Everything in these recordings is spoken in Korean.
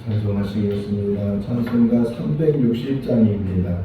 찬송하시겠습니다. 찬송가 360장입니다.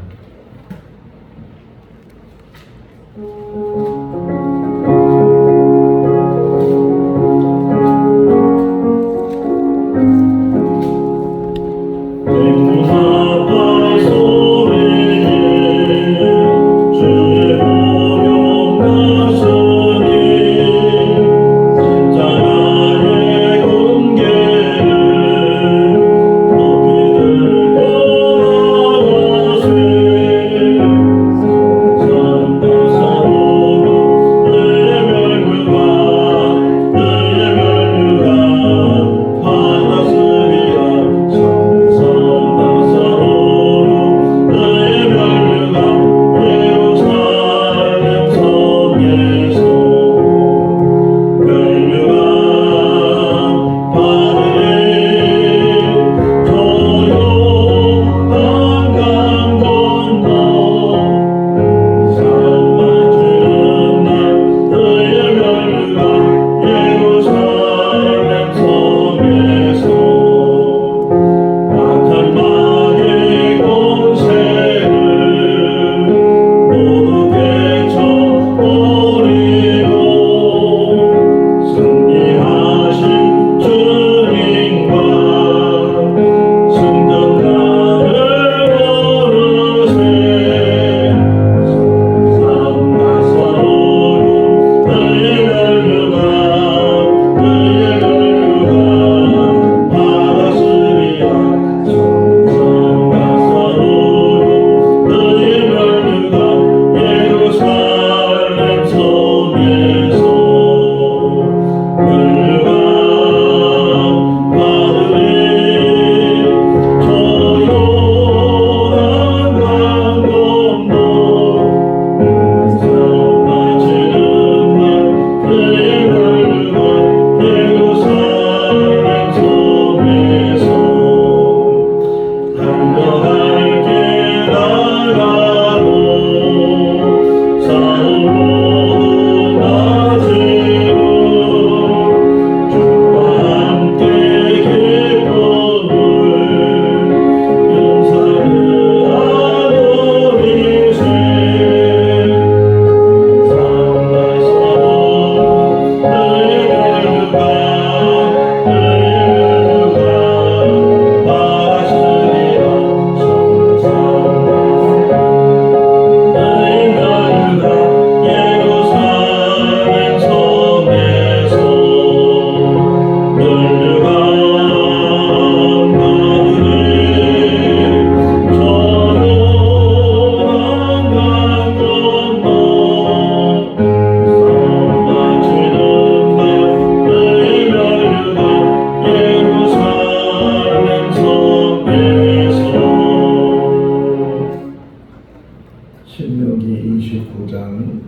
신명기 29장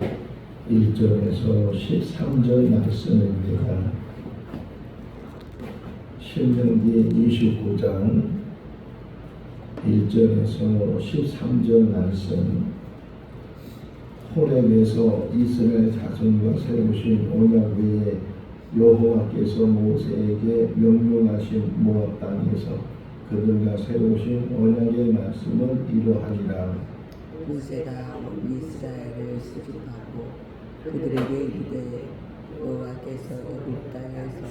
1절에서 13절 말씀입니다. 신명기 29장 1절에서 13절 말씀. 호렙에서 이스라엘 자손과 세우신 언약 외에 여호와께서 모세에게 명령하신 모압 땅에서 그들과 세우신 언약의 말씀은 이러하니라. 모세가 온 이스라엘을 수집하고 그들에게 이르되 여호와께서 애굽 땅에서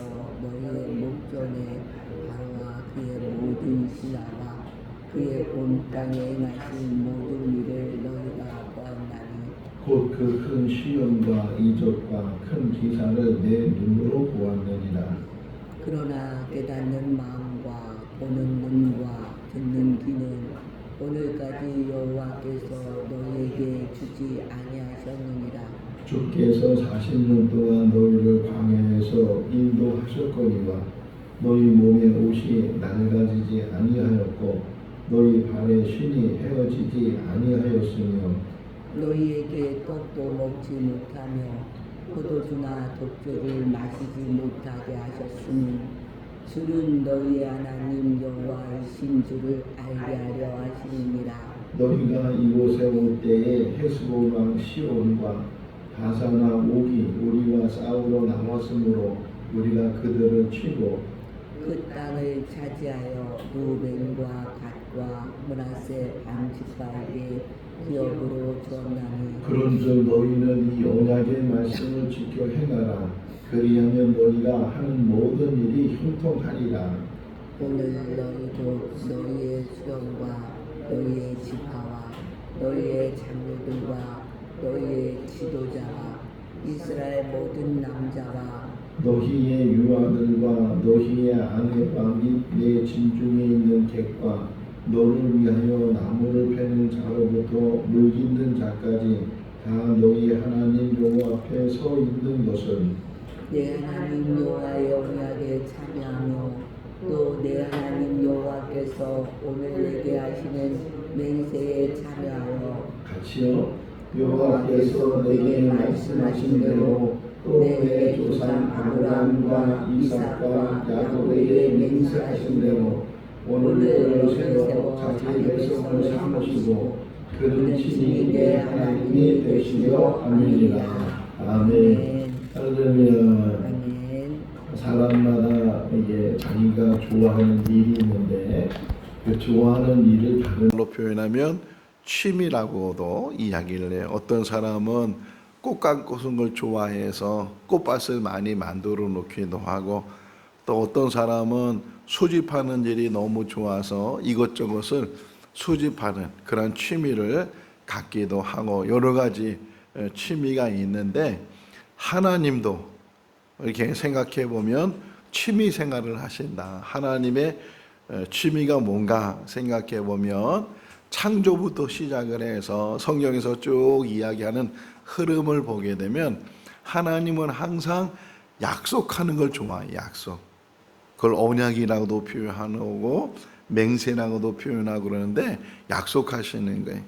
너희의 목전에 바로와 그의 모든 신하와 그의 온 땅에 행하신 모든 일을 너희가 보았나니 곧 그 큰 시험과 이적과 큰 기사를 내 눈으로 보았느니라. 그러나 깨닫는 마음과 보는 눈과 듣는 귀는 오늘까지 여호와께서 너희에게 주지 아니하셨느니라. 주께서 40년 동안 너희를 광야에서 인도하셨거니와 너희 몸의 옷이 낡아지지 아니하였고 너희 발의 신이 헤어지지 아니하였으며 너희에게 떡도 먹지 못하며 포도주나 독주를 마시지 못하게 하셨으니 주는 너희의 하나님 여호와이신 줄을 알게 하려 하시니라. 너희가 이곳에 올 때에 헤스본 왕 시온과 바사나 옥이 우리와 싸우러 나왔으므로 우리가 그들을 치고 그 땅을 차지하여 루벤과 갓과 므낫세 반지파에게 기업으로 주었나니 그런즉 너희는 이 언약의 말씀을 지켜 행하라. 그리하면 너희가 하는 모든 일이 형통하리라. 오늘 너희도 너희의 수령과 너희의 지파와 너희의 장로들과 너희의 지도자와 이스라엘 모든 남자와 너희의 유아들과 너희의 아내와 및 내 진중에 있는 객과 너를 위하여 나무를 패는 자로부터 물 깃는 자까지 다 너희 하나님 여호와 앞에 서 있는 것을 내 하나님 여호와의 언약에 참여하며 또 내 하나님 여호와께서 오늘 내게 하시는 맹세에 참여하여 같이요. 여호와께서 내게 말씀하신 대로 또 내 조상 아브라함과 이삭과 야곱에게 맹세하신 대로 오늘 그를 세워 자기 백성을 삼으시고 그는 친히 내 하나님이 되시려 아멘이라. 아멘. 할렐루야. 아멘. 사람마다 이게 자기가 좋아하는 일이 있는데 그 좋아하는 일을 다른 말로 표현하면 취미라고도 이야기를 해요. 어떤 사람은 꽃감 꽂은 걸 좋아해서 꽃밭을 많이 만들어 놓기도 하고, 또 어떤 사람은 수집하는 일이 너무 좋아서 이것저것을 수집하는 그런 취미를 갖기도 하고, 여러 가지 취미가 있는데 하나님도 이렇게 생각해 보면 취미 생활을 하신다. 하나님의 취미가 뭔가 생각해 보면 창조부터 시작을 해서 성경에서 쭉 이야기하는 흐름을 보게 되면 하나님은 항상 약속하는 걸 좋아해요. 약속. 그걸 언약이라고도 표현하고 맹세라고도 표현하고 그러는데 약속하시는 거예요.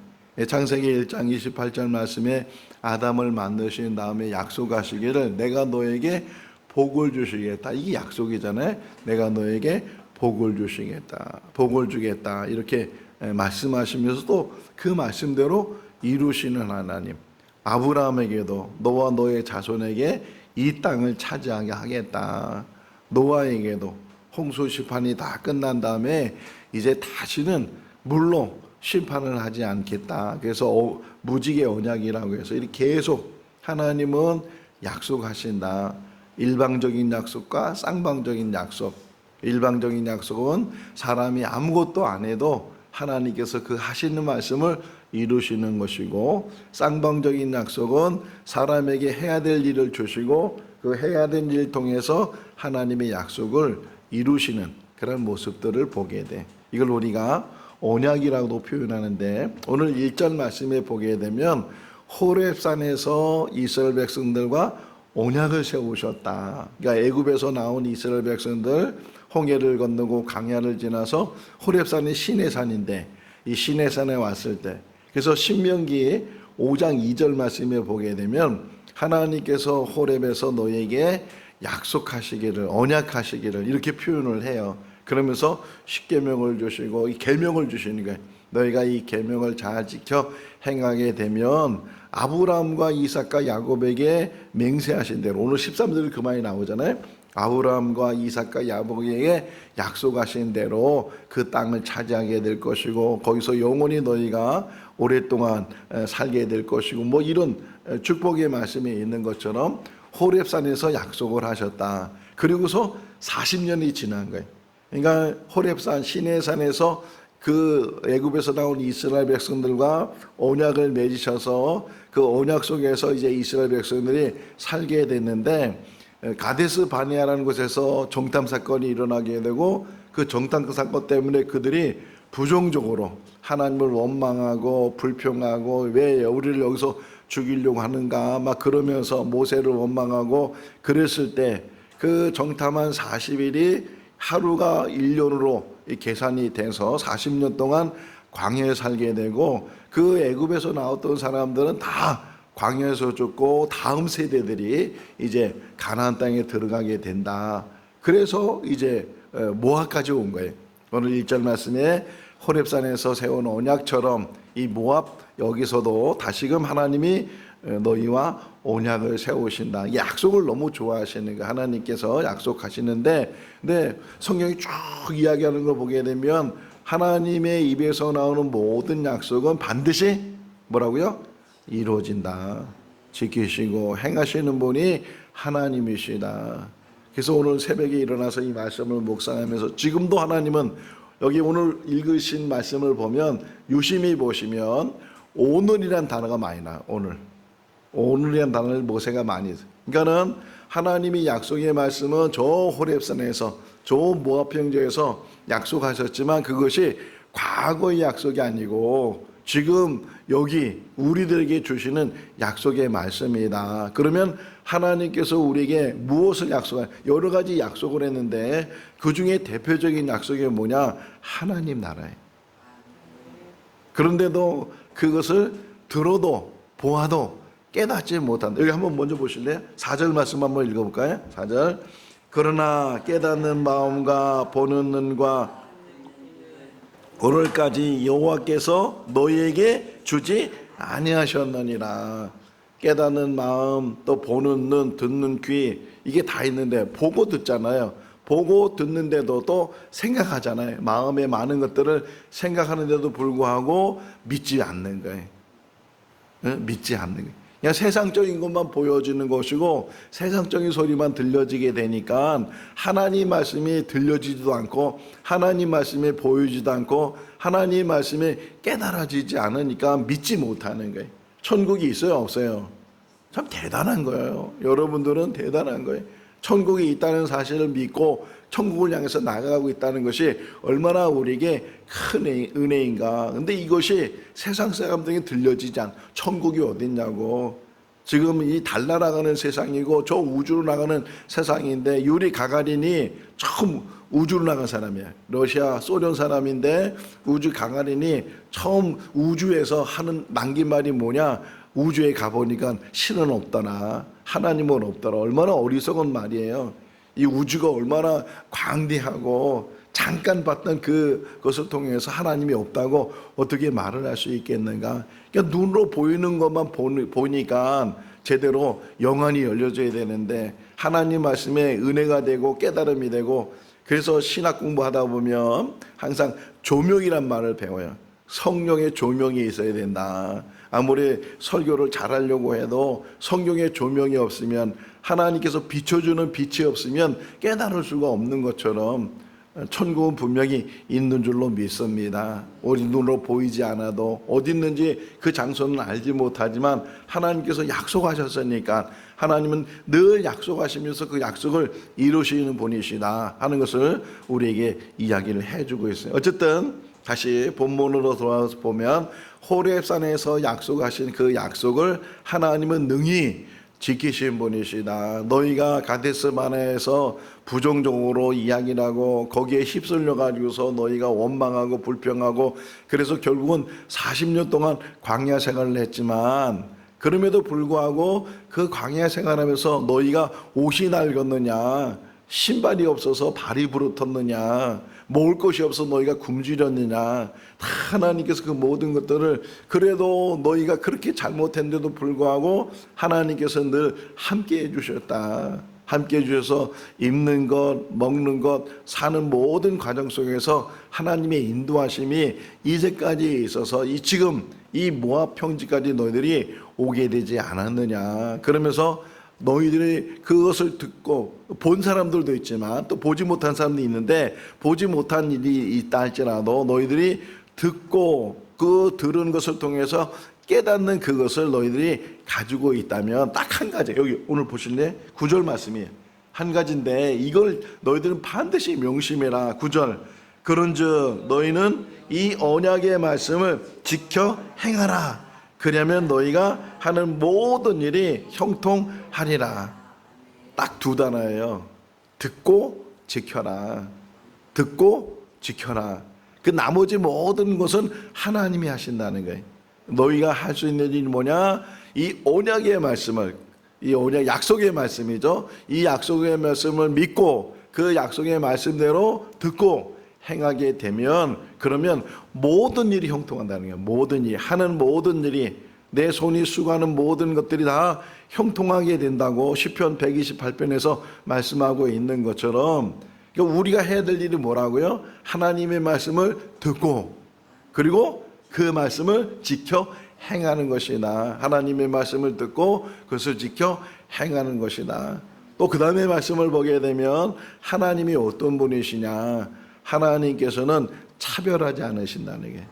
창세기 1장 28절 말씀에 아담을 만드신 다음에 약속하시기를 내가 너에게 복을 주시겠다. 이게 약속이잖아요. 내가 너에게 복을 주시겠다. 복을 주겠다. 이렇게 말씀하시면서도 그 말씀대로 이루시는 하나님. 아브라함에게도 너와 너의 자손에게 이 땅을 차지하게 하겠다. 노아에게도 홍수 심판이 다 끝난 다음에 이제 다시는 물로 심판을 하지 않겠다. 그래서 무지개 언약이라고 해서 이렇게 계속 하나님은 약속하신다. 일방적인 약속과 쌍방적인 약속. 일방적인 약속은 사람이 아무것도 안 해도 하나님께서 그 하시는 말씀을 이루시는 것이고, 쌍방적인 약속은 사람에게 해야 될 일을 주시고 그 해야 될 일을 통해서 하나님의 약속을 이루시는 그런 모습들을 보게 돼. 이걸 우리가 언약이라고도 표현하는데, 오늘 1절 말씀에 보게 되면 호렙산에서 이스라엘 백성들과 언약을 세우셨다. 그러니까 애굽에서 나온 이스라엘 백성들 홍해를 건너고 강야를 지나서 호렙산이 시내산인데, 이 시내산에 왔을 때, 그래서 신명기 5장 2절 말씀에 보게 되면 하나님께서 호렙에서 너에게 약속하시기를, 언약하시기를 이렇게 표현을 해요. 그러면서 십계명을 주시고 이 계명을 주시는 거예요. 너희가 이 계명을 잘 지켜 행하게 되면 아브라함과 이삭과 야곱에게 맹세하신 대로, 오늘 13절 그 말이 나오잖아요. 아브라함과 이삭과 야곱에게 약속하신 대로 그 땅을 차지하게 될 것이고 거기서 영원히 너희가 오랫동안 살게 될 것이고, 뭐 이런 축복의 말씀이 있는 것처럼 호렙산에서 약속을 하셨다. 그리고서 40년이 지난 거예요. 그러니까 호렙산 시내산에서 그 애굽에서 나온 이스라엘 백성들과 언약을 맺으셔서 그 언약 속에서 이제 이스라엘 백성들이 살게 됐는데, 가데스 바네아라는 곳에서 정탐 사건이 일어나게 되고 그 정탐 사건 때문에 그들이 부정적으로 하나님을 원망하고 불평하고 왜 우리를 여기서 죽이려고 하는가 막 그러면서 모세를 원망하고 그랬을 때, 그 정탐한 40일이 하루가 1년으로 계산이 돼서 40년 동안 광야에 살게 되고, 그 애굽에서 나왔던 사람들은 다 광야에서 죽고 다음 세대들이 이제 가나안 땅에 들어가게 된다. 그래서 이제 모압까지 온 거예요. 오늘 1절 말씀에 호렙산에서 세운 언약처럼 이 모압, 여기서도 다시금 하나님이 너희와 언약을 세우신다. 이 약속을 너무 좋아하시는 거 하나님께서 약속하시는데, 근데 성경이 쭉 이야기하는 걸 보게 되면 하나님의 입에서 나오는 모든 약속은 반드시 뭐라고요? 이루어진다. 지키시고 행하시는 분이 하나님이시다. 그래서 오늘 새벽에 일어나서 이 말씀을 묵상하면서 지금도 하나님은 여기 오늘 읽으신 말씀을 보면 유심히 보시면 오늘이란 단어가 많이 나와요. 오늘이란 단어를 모세가 많이 써요. 그러니까는 하나님이 약속의 말씀은 저 호렙산에서 저 모압 평지에서 약속하셨지만 그것이 과거의 약속이 아니고 지금 여기 우리들에게 주시는 약속의 말씀이다. 그러면 하나님께서 우리에게 무엇을 약속한 여러 가지 약속을 했는데 그 중에 대표적인 약속이 뭐냐? 하나님 나라예요. 그런데도 그것을 들어도 보아도 깨닫지 못한다. 여기 한번 먼저 보실래요? 4절 말씀 한번 읽어볼까요? 4절. 그러나 깨닫는 마음과 보는 눈과 오늘까지 여호와께서 너희에게 주지 아니하셨느니라. 깨닫는 마음, 또 보는 눈, 듣는 귀, 이게 다 있는데 보고 듣잖아요. 보고 듣는데도 또 생각하잖아요. 마음에 많은 것들을 생각하는데도 불구하고 믿지 않는 거예요. 믿지 않는 거예요. 그냥 세상적인 것만 보여지는 것이고 세상적인 소리만 들려지게 되니까 하나님 말씀이 들려지지도 않고 하나님 말씀이 보여지지도 않고 하나님 말씀이 깨달아지지 않으니까 믿지 못하는 거예요. 천국이 있어요, 없어요? 참 대단한 거예요. 여러분들은 대단한 거예요. 천국이 있다는 사실을 믿고 천국을 향해서 나아가고 있다는 것이 얼마나 우리에게 큰 은혜인가. 근데 이것이 세상 사람들에게 들려지지 않아. 천국이 어딨냐고. 지금 이 달 날아가는 세상이고 저 우주로 나가는 세상인데 유리 가가린이 처음 우주로 나간 사람이야. 러시아 소련 사람인데 우주 가가린이 처음 우주에서 하는 남긴 말이 뭐냐? 우주에 가보니까 신은 없더라. 하나님은 없더라. 얼마나 어리석은 말이에요. 이 우주가 얼마나 광대하고 잠깐 봤던 그것을 통해서 하나님이 없다고 어떻게 말을 할 수 있겠는가. 그러니까 눈으로 보이는 것만 보니까 제대로 영안이 열려져야 되는데 하나님 말씀에 은혜가 되고 깨달음이 되고 그래서 신학 공부하다 보면 항상 조명이란 말을 배워요. 성령의 조명이 있어야 된다. 아무리 설교를 잘하려고 해도 성경의 조명이 없으면 하나님께서 비춰주는 빛이 없으면 깨달을 수가 없는 것처럼 천국은 분명히 있는 줄로 믿습니다. 우리 눈으로 보이지 않아도 어디 있는지 그 장소는 알지 못하지만 하나님께서 약속하셨으니까 하나님은 늘 약속하시면서 그 약속을 이루시는 분이시다 하는 것을 우리에게 이야기를 해주고 있어요. 어쨌든 다시 본문으로 돌아와서 보면 호렙산에서 약속하신 그 약속을 하나님은 능히 지키신 분이시다. 너희가 가데스바네에서 부정적으로 이야기를 하고 거기에 휩쓸려 가지고서 너희가 원망하고 불평하고 그래서 결국은 40년 동안 광야 생활을 했지만 그럼에도 불구하고 그 광야 생활하면서 너희가 옷이 낡았느냐, 신발이 없어서 발이 부르텄느냐, 먹을 것이 없어 너희가 굶주렸느냐, 다 하나님께서 그 모든 것들을 그래도 너희가 그렇게 잘못했는데도 불구하고 하나님께서 늘 함께 해주셨다. 함께 해주셔서 입는 것, 먹는 것, 사는 모든 과정 속에서 하나님의 인도하심이 이제까지 있어서 지금 이 모압 평지까지 너희들이 오게 되지 않았느냐. 그러면서 너희들이 그것을 듣고 본 사람들도 있지만 또 보지 못한 사람도 있는데 보지 못한 일이 있다 할지라도 너희들이 듣고 그 들은 것을 통해서 깨닫는 그것을 너희들이 가지고 있다면 딱 한 가지, 여기 오늘 보실래? 9절 말씀이에요. 한 가지인데 이걸 너희들은 반드시 명심해라. 9절. 그런즉 너희는 이 언약의 말씀을 지켜 행하라. 그러면 너희가 하는 모든 일이 형통하리라. 딱 두 단어예요. 듣고 지켜라. 듣고 지켜라. 그 나머지 모든 것은 하나님이 하신다는 거예요. 너희가 할 수 있는 일이 뭐냐? 이 언약의 말씀을, 이 언약 약속의 말씀이죠. 이 약속의 말씀을 믿고 그 약속의 말씀대로 듣고 행하게 되면 그러면 모든 일이 형통한다는 거예요. 모든 일, 하는 모든 일이 내 손이 수고하는 모든 것들이 다 형통하게 된다고 시편 128편에서 말씀하고 있는 것처럼, 그러니까 우리가 해야 될 일이 뭐라고요? 하나님의 말씀을 듣고 그리고 그 말씀을 지켜 행하는 것이다. 하나님의 말씀을 듣고 그것을 지켜 행하는 것이다. 또 그 다음에 말씀을 보게 되면 하나님이 어떤 분이시냐, 하나님께서는 차별하지 않으신다는 게,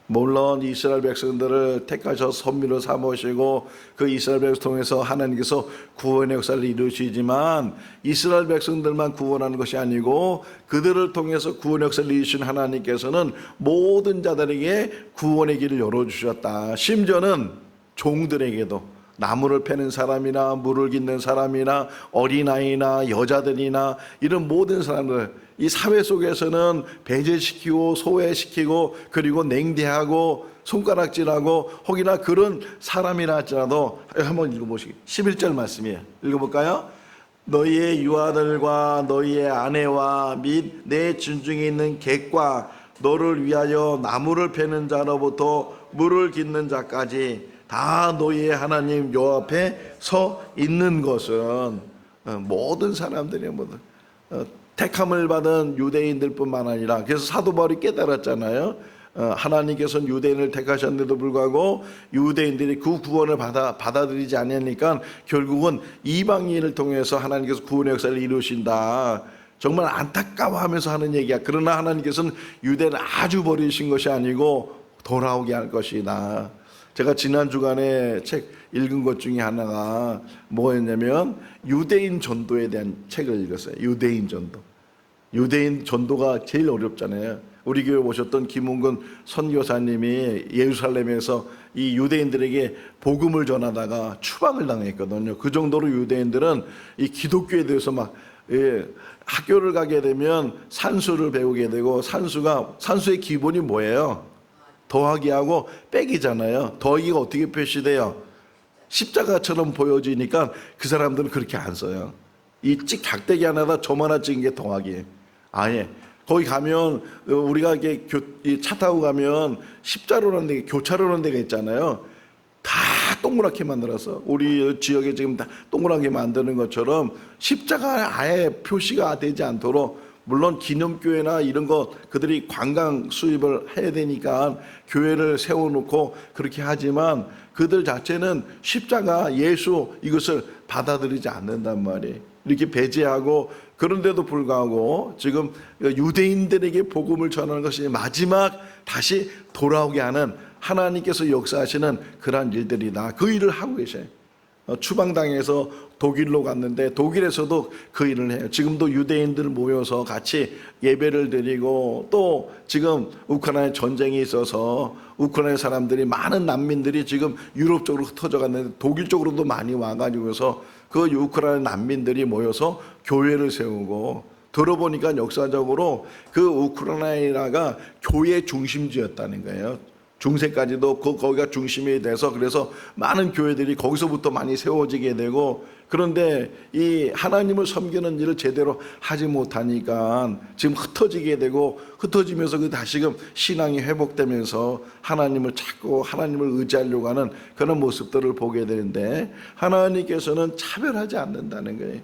물론 이스라엘 백성들을 택하셔서 선미로 삼으시고 그 이스라엘 백성을 통해서 하나님께서 구원의 역사를 이루시지만 이스라엘 백성들만 구원하는 것이 아니고 그들을 통해서 구원의 역사를 이루신 하나님께서는 모든 자들에게 구원의 길을 열어주셨다. 심지어는 종들에게도, 나무를 패는 사람이나 물을 깃는 사람이나 어린아이나 여자들이나 이런 모든 사람들, 이 사회 속에서는 배제시키고 소외시키고 그리고 냉대하고 손가락질하고 혹이나 그런 사람이라 할지라도, 한번 읽어보시기 11절 말씀이에요. 읽어볼까요? 너희의 유아들과 너희의 아내와 및 내 진중에 있는 객과 너를 위하여 나무를 패는 자로부터 물을 깃는 자까지 다 너희의 하나님 여호와 앞에 서 있는 것은, 모든 사람들이 모든 택함을 받은 유대인들뿐만 아니라, 그래서 사도 바울이 깨달았잖아요. 하나님께서는 유대인을 택하셨는데도 불구하고 유대인들이 그 구원을 받아들이지 않으니까 결국은 이방인을 통해서 하나님께서 구원의 역사를 이루신다. 정말 안타까워하면서 하는 얘기야. 그러나 하나님께서는 유대인을 아주 버리신 것이 아니고 돌아오게 할 것이다. 제가 지난 주간에 책 읽은 것 중에 하나가 뭐였냐면 유대인 전도에 대한 책을 읽었어요. 유대인 전도. 유대인 전도가 제일 어렵잖아요. 우리 교회 오셨던 김웅근 선교사님이 예루살렘에서 이 유대인들에게 복음을 전하다가 추방을 당했거든요. 그 정도로 유대인들은 이 기독교에 대해서 막, 학교를 가게 되면 산수를 배우게 되고, 산수의 기본이 뭐예요? 더하기하고 빼기잖아요. 더하기가 어떻게 표시돼요? 십자가처럼 보여지니까 그 사람들은 그렇게 안 써요. 이 작대기 하나다 점 하나 찍은 게 더하기. 아예 거기 가면 우리가 이게 차 타고 가면 십자로라는 데, 교차로라는 데가 있잖아요. 다 동그랗게 만들어서 우리 지역에 지금 다 동그랗게 만드는 것처럼 십자가 아예 표시가 되지 않도록, 물론 기념교회나 이런 거 그들이 관광 수입을 해야 되니까 교회를 세워놓고 그렇게 하지만 그들 자체는 십자가 예수 이것을 받아들이지 않는단 말이에요. 이렇게 배제하고, 그런데도 불구하고 지금 유대인들에게 복음을 전하는 것이 마지막 다시 돌아오게 하는 하나님께서 역사하시는 그러한 일들이다. 그 일을 하고 계셔요. 추방당해서 독일로 갔는데 독일에서도 그 일을 해요. 지금도 유대인들 모여서 같이 예배를 드리고, 또 지금 우크라이나 전쟁이 있어서 우크라이나 사람들이, 많은 난민들이 지금 유럽 쪽으로 흩어져 갔는데 독일 쪽으로도 많이 와가지고서 그 우크라이나 난민들이 모여서 교회를 세우고, 들어보니까 역사적으로 그 우크라이나가 교회 중심지였다는 거예요. 중세까지도 거기가 중심이 돼서, 그래서 많은 교회들이 거기서부터 많이 세워지게 되고, 그런데 이 하나님을 섬기는 일을 제대로 하지 못하니까 지금 흩어지게 되고, 흩어지면서 그 다시금 신앙이 회복되면서 하나님을 찾고 하나님을 의지하려고 하는 그런 모습들을 보게 되는데, 하나님께서는 차별하지 않는다는 거예요.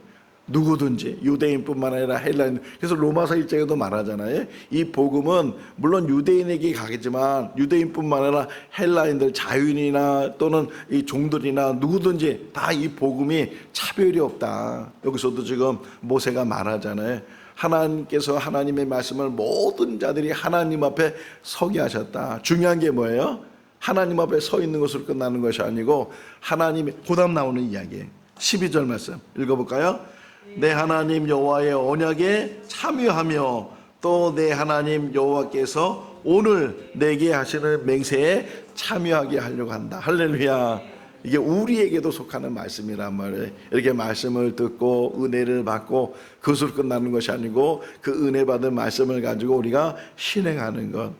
누구든지, 유대인뿐만 아니라 헬라인. 그래서 로마서 1장에도 말하잖아요. 이 복음은 물론 유대인에게 가겠지만 유대인뿐만 아니라 헬라인들, 자유인이나 또는 이 종들이나 누구든지 다 이 복음이 차별이 없다. 여기서도 지금 모세가 말하잖아요. 하나님께서 하나님의 말씀을 모든 자들이 하나님 앞에 서게 하셨다. 중요한 게 뭐예요? 하나님 앞에 서 있는 것으로 끝나는 것이 아니고, 하나님의, 그다음 나오는 이야기예요. 12절 말씀 읽어볼까요? 내 하나님 여호와의 언약에 참여하며 또 내 하나님 여호와께서 오늘 내게 하시는 맹세에 참여하게 하려고 한다. 할렐루야. 이게 우리에게도 속하는 말씀이란 말이에요. 이렇게 말씀을 듣고 은혜를 받고 그것으로 끝나는 것이 아니고, 그 은혜 받은 말씀을 가지고 우리가 실행하는 것.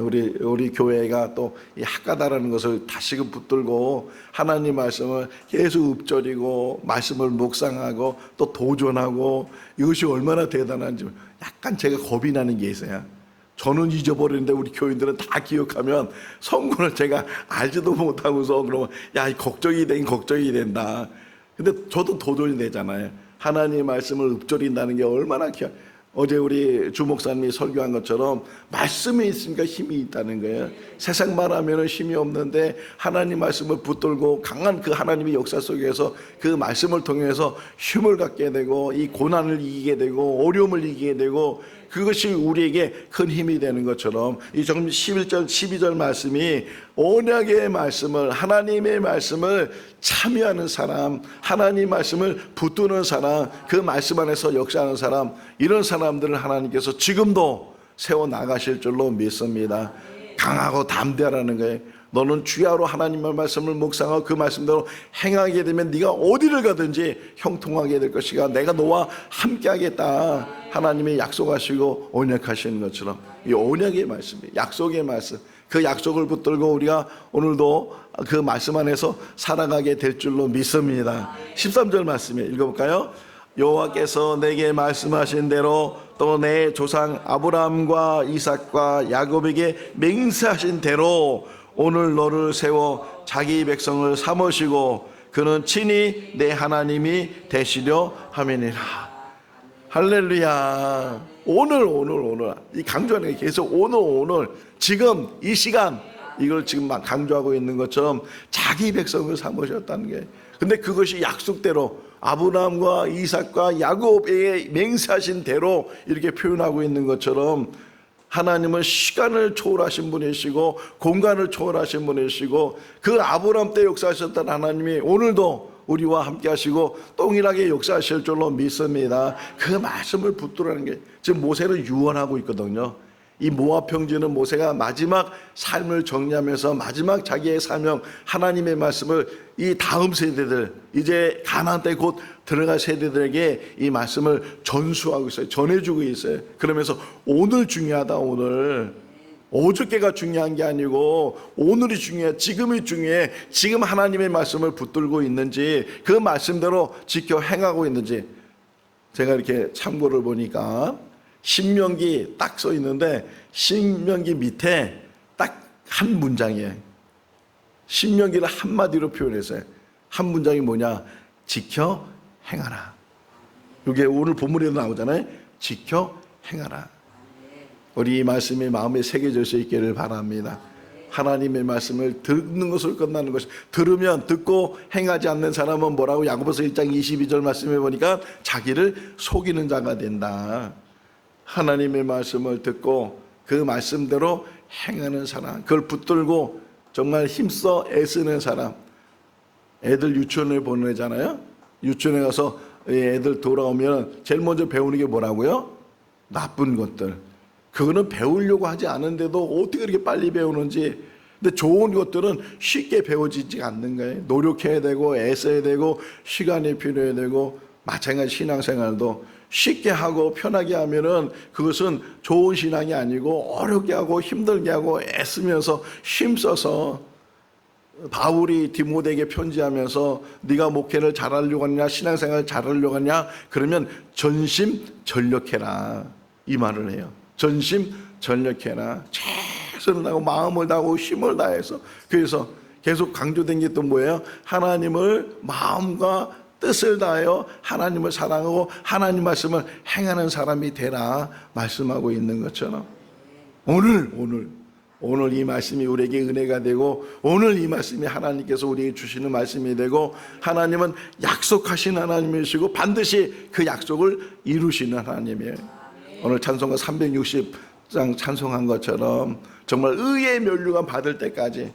우리 교회가 또 이 학가다라는 것을 다시금 붙들고 하나님 말씀을 계속 읊조리고 말씀을 묵상하고 또 도전하고, 이것이 얼마나 대단한지 약간 제가 겁이 나는 게 있어요. 저는 잊어버리는데 우리 교인들은 다 기억하면 성gun을 제가 알지도 못하고서 그러면 야, 걱정이 되긴 걱정이 된다. 근데 저도 도전이 되잖아요. 하나님의 말씀을 읊조린다는 게 얼마나 어제 우리 주 목사님이 설교한 것처럼 말씀이 있으니까 힘이 있다는 거예요. 세상 말하면 힘이 없는데 하나님 말씀을 붙들고 강한 그 하나님의 역사 속에서 그 말씀을 통해서 힘을 갖게 되고 이 고난을 이기게 되고 어려움을 이기게 되고 그것이 우리에게 큰 힘이 되는 것처럼 이 지금 11절 12절 말씀이 언약의 말씀을 하나님의 말씀을 참여하는 사람, 하나님 말씀을 붙드는 사람, 그 말씀 안에서 역사하는 사람, 이런 사람들을 하나님께서 지금도 세워 나가실 줄로 믿습니다. 강하고 담대하라는 거예요. 너는 주야로 하나님의 말씀을 묵상하고 그 말씀대로 행하게 되면 네가 어디를 가든지 형통하게 될 것이가 내가 너와 함께 하겠다. 하나님이 약속하시고 언약하시는 것처럼 이 언약의 말씀, 약속의 말씀, 그 약속을 붙들고 우리가 오늘도 그 말씀 안에서 살아가게 될 줄로 믿습니다. 13절 말씀에 읽어볼까요? 여호와께서 내게 말씀하신 대로 또 내 조상 아브라함과 이삭과 야곱에게 맹세하신 대로 오늘 너를 세워 자기 백성을 삼으시고 그는 친히 내 하나님이 되시려 함이니라. 할렐루야. 오늘 이 강조하는 게 계속 오늘 지금 이 시간 이걸 지금 막 강조하고 있는 것처럼 자기 백성을 삼으셨다는 게, 근데 그것이 약속대로 아브라함과 이삭과 야곱에게 맹세하신 대로 이렇게 표현하고 있는 것처럼 하나님은 시간을 초월하신 분이시고 공간을 초월하신 분이시고 그 아브라함 때 역사하셨던 하나님이 오늘도 우리와 함께 하시고 동일하게 역사하실 줄로 믿습니다. 그 말씀을 붙들라는 게 지금 모세를 유언하고 있거든요. 이 모압 평지는 모세가 마지막 삶을 정리하면서 마지막 자기의 사명 하나님의 말씀을 이 다음 세대들 이제 가나안 땅에 곧 들어갈 세대들에게 이 말씀을 전수하고 있어요. 전해주고 있어요. 그러면서 오늘 중요하다. 오늘 어저께가 중요한 게 아니고 오늘이 중요해. 지금이 중요해. 지금 하나님의 말씀을 붙들고 있는지 그 말씀대로 지켜 행하고 있는지. 제가 이렇게 참고를 보니까 신명기 딱 써 있는데 신명기 밑에 딱 한 문장이에요. 신명기를 한마디로 표현했어요. 한 문장이 뭐냐? 지켜 행하라. 이게 오늘 본문에도 나오잖아요. 지켜 행하라. 우리 이 말씀이 마음에 새겨질 수 있기를 바랍니다. 하나님의 말씀을 듣는 것을 끝나는 것이, 들으면 듣고 행하지 않는 사람은 뭐라고? 야고보서 1장 22절 말씀해 보니까 자기를 속이는 자가 된다. 하나님의 말씀을 듣고 그 말씀대로 행하는 사람, 그걸 붙들고 정말 힘써 애쓰는 사람. 애들 유치원에 보내잖아요. 유치원에 가서 애들 돌아오면 제일 먼저 배우는 게 뭐라고요? 나쁜 것들. 그거는 배우려고 하지 않은데도 어떻게 그렇게 빨리 배우는지. 근데 좋은 것들은 쉽게 배워지지 않는 거예요. 노력해야 되고 애써야 되고 시간이 필요해야 되고, 마찬가지 신앙생활도 쉽게 하고 편하게 하면은 그것은 좋은 신앙이 아니고 어렵게 하고 힘들게 하고 애쓰면서 힘써서, 바울이 디모데에게 편지하면서 네가 목회를 잘하려고 하냐 신앙생활을 잘하려고 하냐 그러면 전심전력해라 이 말을 해요. 전심전력해라. 최선을 다하고 마음을 다하고 힘을 다해서. 그래서 계속 강조된 게 또 뭐예요? 하나님을 마음과 뜻을 다하여 하나님을 사랑하고 하나님 말씀을 행하는 사람이 되라 말씀하고 있는 것처럼 오늘 이 말씀이 우리에게 은혜가 되고 오늘 이 말씀이 하나님께서 우리에게 주시는 말씀이 되고, 하나님은 약속하신 하나님이시고 반드시 그 약속을 이루시는 하나님이에요. 오늘 찬송가 360장 찬송한 것처럼 정말 의의 면류관 받을 때까지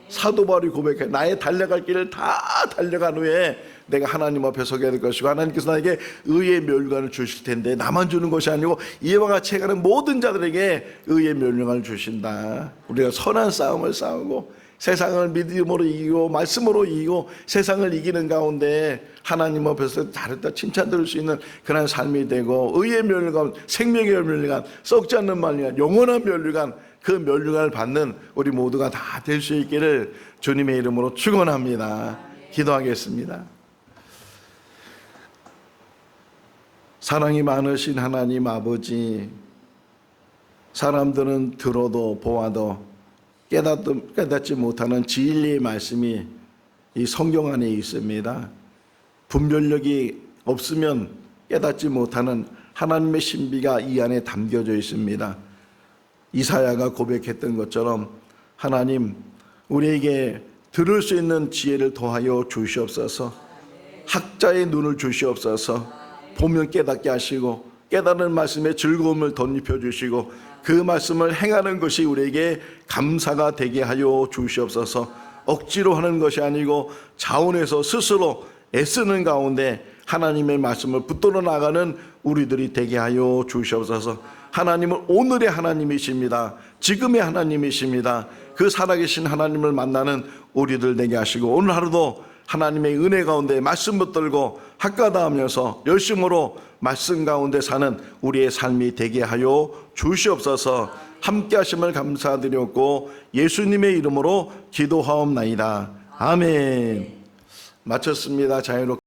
사도 바울이 고백해, 나의 달려갈 길을 다 달려간 후에 내가 하나님 앞에 서게 될 것이고 하나님께서 나에게 의의 멸류관을 주실 텐데 나만 주는 것이 아니고 이와 같이 해가는 모든 자들에게 의의 멸류관을 주신다. 우리가 선한 싸움을 싸우고 세상을 믿음으로 이기고 말씀으로 이기고 세상을 이기는 가운데 하나님 앞에서 잘했다 칭찬 들을 수 있는 그런 삶이 되고, 의의 멸류관, 생명의 멸류관, 썩지 않는 멸류관, 영원한 멸류관, 그 멸류관을 받는 우리 모두가 다 될 수 있기를 주님의 이름으로 축원합니다. 기도하겠습니다. 사랑이 많으신 하나님 아버지, 사람들은 들어도 보아도 깨닫지 못하는 진리의 말씀이 이 성경 안에 있습니다. 분별력이 없으면 깨닫지 못하는 하나님의 신비가 이 안에 담겨져 있습니다. 이사야가 고백했던 것처럼 하나님, 우리에게 들을 수 있는 지혜를 더하여 주시옵소서. 학자의 눈을 주시옵소서. 보면 깨닫게 하시고 깨달은 말씀에 즐거움을 덧입혀 주시고 그 말씀을 행하는 것이 우리에게 감사가 되게 하여 주시옵소서. 억지로 하는 것이 아니고 자원해서 스스로 애쓰는 가운데 하나님의 말씀을 붙들어 나가는 우리들이 되게 하여 주시옵소서. 하나님은 오늘의 하나님이십니다. 지금의 하나님이십니다. 그 살아계신 하나님을 만나는 우리들 되게 하시고 오늘 하루도 하나님의 은혜 가운데 말씀 붙들고 학가다하면서 열심으로 말씀 가운데 사는 우리의 삶이 되게 하여 주시옵소서. 함께 하심을 감사드렸고 예수님의 이름으로 기도하옵나이다. 아멘. 마쳤습니다. 자유롭게